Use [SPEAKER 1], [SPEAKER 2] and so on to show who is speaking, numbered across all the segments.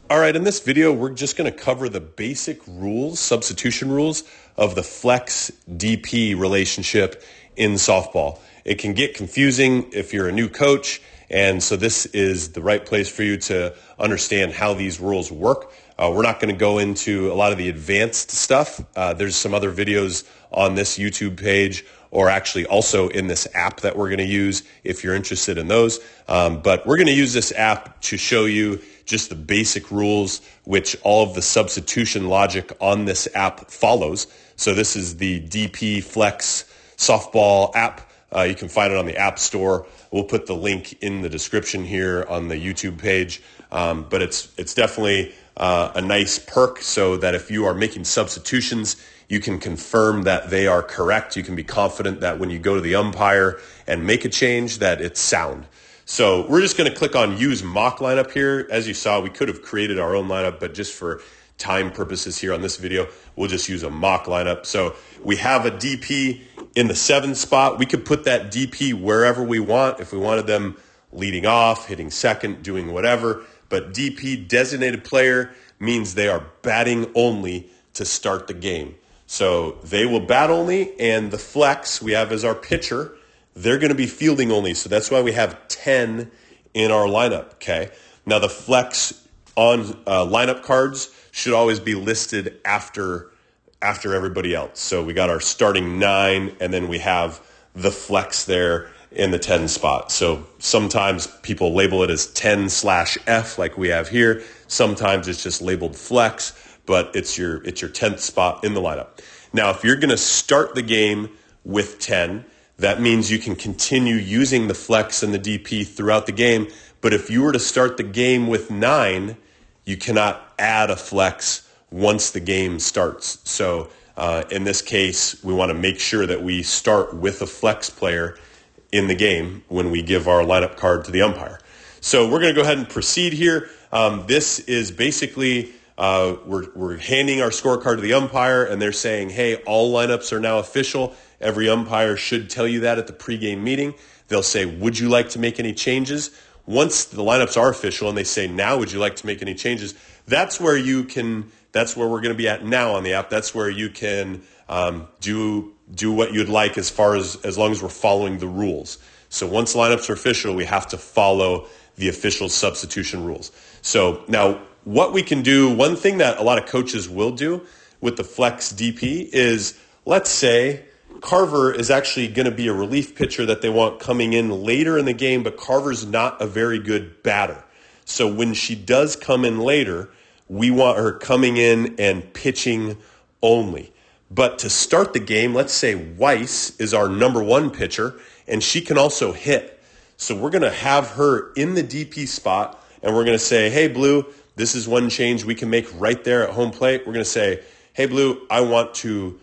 [SPEAKER 1] All right, in this video, we're just going to cover the basic rules, substitution rules of the flex DP relationship in softball. It can get confusing if you're a new coach, and so this is the right place for you to understand how these rules work. We're not going to go into a lot of the advanced stuff. There's some other videos on this YouTube page or actually also in this app that we're going to use if you're interested in those. But we're going to use this app to show you just the basic rules, which all of the substitution logic on this app follows. So this is the DP Flex softball app. You can find it on the App Store. We'll put the link in the description here on the YouTube page. But it's definitely a nice perk so that if you are making substitutions, you can confirm that they are correct. You can be confident that when you go to the umpire and make a change, that it's sound. So we're just going to click on use mock lineup here. As you saw, we could have created our own lineup, but just for time purposes here on this video, we'll just use a mock lineup. So we have a DP in the 7 spot. We could put that DP wherever we want. If we wanted them leading off, hitting second, doing whatever. But DP, designated player, means they are batting only to start the game. So they will bat only, and the flex we have as our pitcher, they're going to be fielding only. So that's why we have 10 in our lineup, okay? Now the flex on lineup cards should always be listed after everybody else. So we got our starting 9, and then we have the flex there in the 10 spot. So sometimes people label it as 10/F like we have here. Sometimes it's just labeled flex, but it's your 10th spot in the lineup. Now, if you're going to start the game with 10, that means you can continue using the flex and the DP throughout the game. But if you were to start the game with 9, you cannot add a flex once the game starts. So in this case, we want to make sure that we start with a flex player in the game when we give our lineup card to the umpire. So we're going to go ahead and proceed here. This is basically we're handing our scorecard to the umpire, and they're saying, hey, all lineups are now official. Every umpire should tell you that at the pregame meeting. They'll say, would you like to make any changes? Once the lineups are official and they say, now would you like to make any changes? That's where we're going to be at now on the app. That's where you can do what you'd like as long as we're following the rules. So once lineups are official, we have to follow the official substitution rules. So now what we can do, one thing that a lot of coaches will do with the flex DP is, let's say Carver is actually going to be a relief pitcher that they want coming in later in the game, but Carver's not a very good batter. So when she does come in later, we want her coming in and pitching only. But to start the game, let's say Weiss is our number 1 pitcher, and she can also hit. So we're going to have her in the DP spot, and we're going to say, hey, Blue, this is one change we can make right there at home plate. We're going to say, hey, Blue, I want to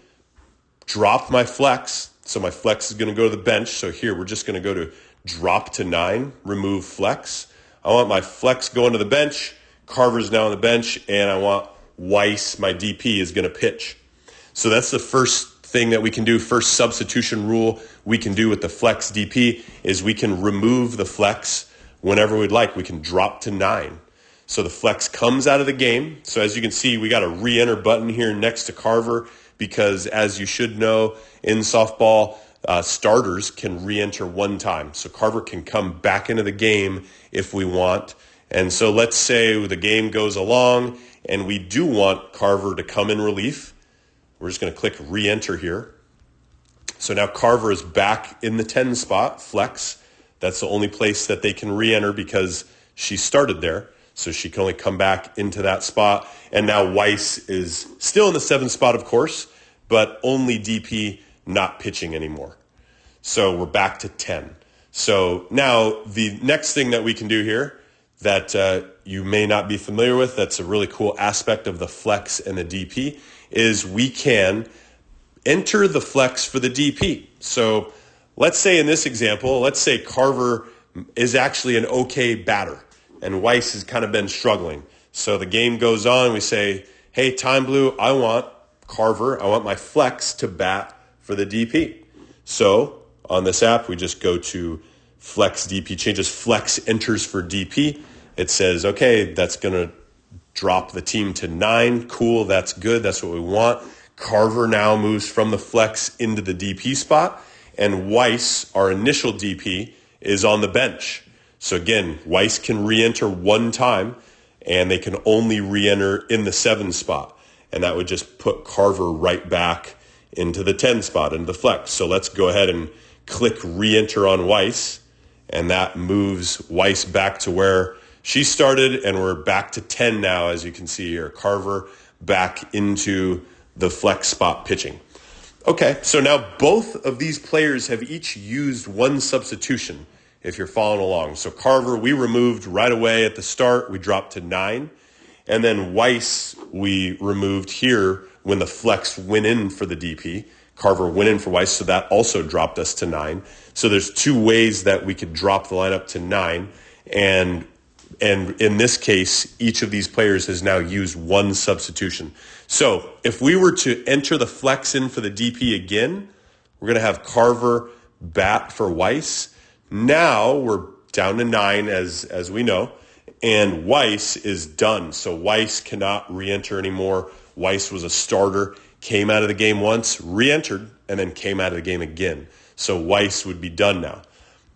[SPEAKER 1] drop my flex. So my flex is going to go to the bench. So here we're just going to go to drop to 9, remove flex. I want my flex going to the bench. Carver's now on the bench, and I want Weiss, my DP, is going to pitch. So that's the first thing that we can do. First substitution rule we can do with the flex DP is we can remove the flex whenever we'd like. We can drop to 9. So the flex comes out of the game. So as you can see, we got a re-enter button here next to Carver because, as you should know, in softball, starters can re-enter one time. So Carver can come back into the game if we want. And so let's say the game goes along and we do want Carver to come in relief. We're just going to click re-enter here. So now Carver is back in the 10 spot, flex. That's the only place that they can re-enter because she started there. So she can only come back into that spot. And now Weiss is still in the 7 spot, of course, but only DP, not pitching anymore. So we're back to 10. So now the next thing that we can do here that you may not be familiar with, that's a really cool aspect of the flex and the DP, is we can enter the flex for the DP. So let's say in this example, let's say Carver is actually an okay batter and Weiss has kind of been struggling. So the game goes on. We say, hey, Time Blue, I want Carver, I want my flex to bat for the DP. So on this app, we just go to flex DP, changes flex enters for DP. It says, okay, that's going to drop the team to 9. Cool, that's good. That's what we want. Carver now moves from the flex into the DP spot, and Weiss, our initial DP, is on the bench. So again, Weiss can re-enter one time, and they can only re-enter in the 7 spot. And that would just put Carver right back into the 10 spot, into the flex. So let's go ahead and click re-enter on Weiss, and that moves Weiss back to where she started, and we're back to 10 now, as you can see here. Carver back into the flex spot pitching. Okay, so now both of these players have each used one substitution, if you're following along. So Carver, we removed right away at the start. We dropped to 9. And then Weiss, we removed here when the flex went in for the DP. Carver went in for Weiss, so that also dropped us to 9. So there's 2 ways that we could drop the lineup to 9. And in this case, each of these players has now used one substitution. So if we were to enter the flex in for the DP again, we're going to have Carver bat for Weiss. Now we're down to 9, as we know, and Weiss is done. So Weiss cannot re-enter anymore. Weiss was a starter, came out of the game once, re-entered, and then came out of the game again. So Weiss would be done now.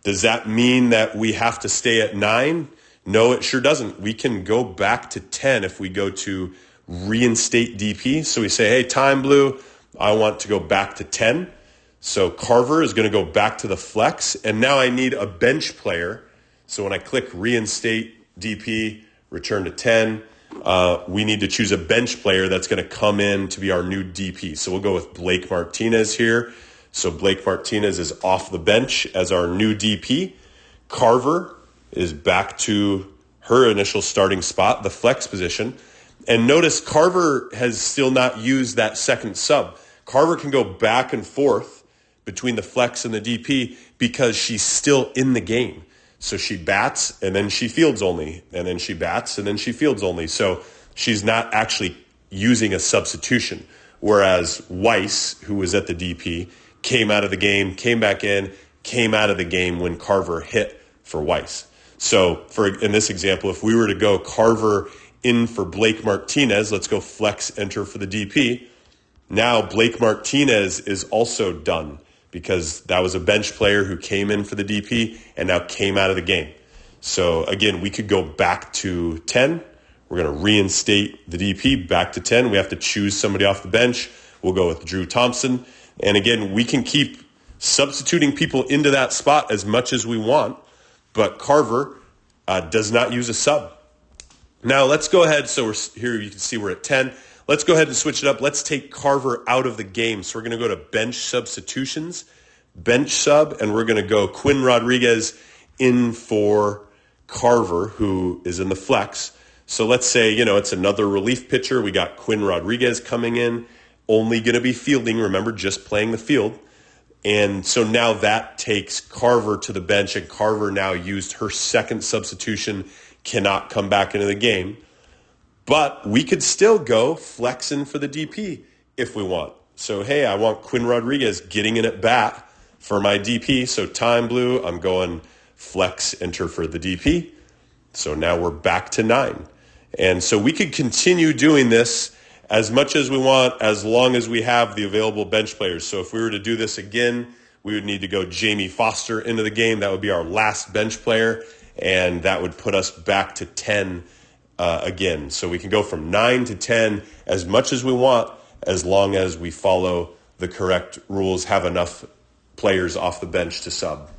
[SPEAKER 1] Does that mean that we have to stay at 9? No, it sure doesn't. We can go back to 10 if we go to reinstate DP. So we say, hey, Time Blue, I want to go back to 10. So Carver is going to go back to the flex, and now I need a bench player. So when I click reinstate DP, return to 10, we need to choose a bench player that's going to come in to be our new DP. So we'll go with Blake Martinez here. So Blake Martinez is off the bench as our new DP. Carver is back to her initial starting spot, the flex position. And notice Carver has still not used that second sub. Carver can go back and forth between the flex and the DP because she's still in the game. So she bats and then she fields only, and then she bats and then she fields only. So she's not actually using a substitution. Whereas Weiss, who was at the DP, came out of the game, came back in, came out of the game when Carver hit for Weiss. So in this example, if we were to go Carver in for Blake Martinez, let's go flex enter for the DP. Now Blake Martinez is also done because that was a bench player who came in for the DP and now came out of the game. So again, we could go back to 10. We're going to reinstate the DP back to 10. We have to choose somebody off the bench. We'll go with Drew Thompson. And again, we can keep substituting people into that spot as much as we want, but Carver does not use a sub. Now let's go ahead. So here you can see we're at 10. Let's go ahead and switch it up. Let's take Carver out of the game. So we're going to go to bench substitutions, bench sub, and we're going to go Quinn Rodriguez in for Carver, who is in the flex. So let's say, it's another relief pitcher. We got Quinn Rodriguez coming in, only going to be fielding. Remember, just playing the field. And so now that takes Carver to the bench, and Carver now used her second substitution, cannot come back into the game. But we could still go flexing for the DP if we want. So, hey, I want Quinn Rodriguez getting in at bat for my DP. So Time Blue, I'm going flex enter for the DP. So now we're back to 9. And so we could continue doing this as much as we want, as long as we have the available bench players. So if we were to do this again, we would need to go Jamie Foster into the game. That would be our last bench player, and that would put us back to 10 again. So we can go from 9 to 10 as much as we want, as long as we follow the correct rules, have enough players off the bench to sub.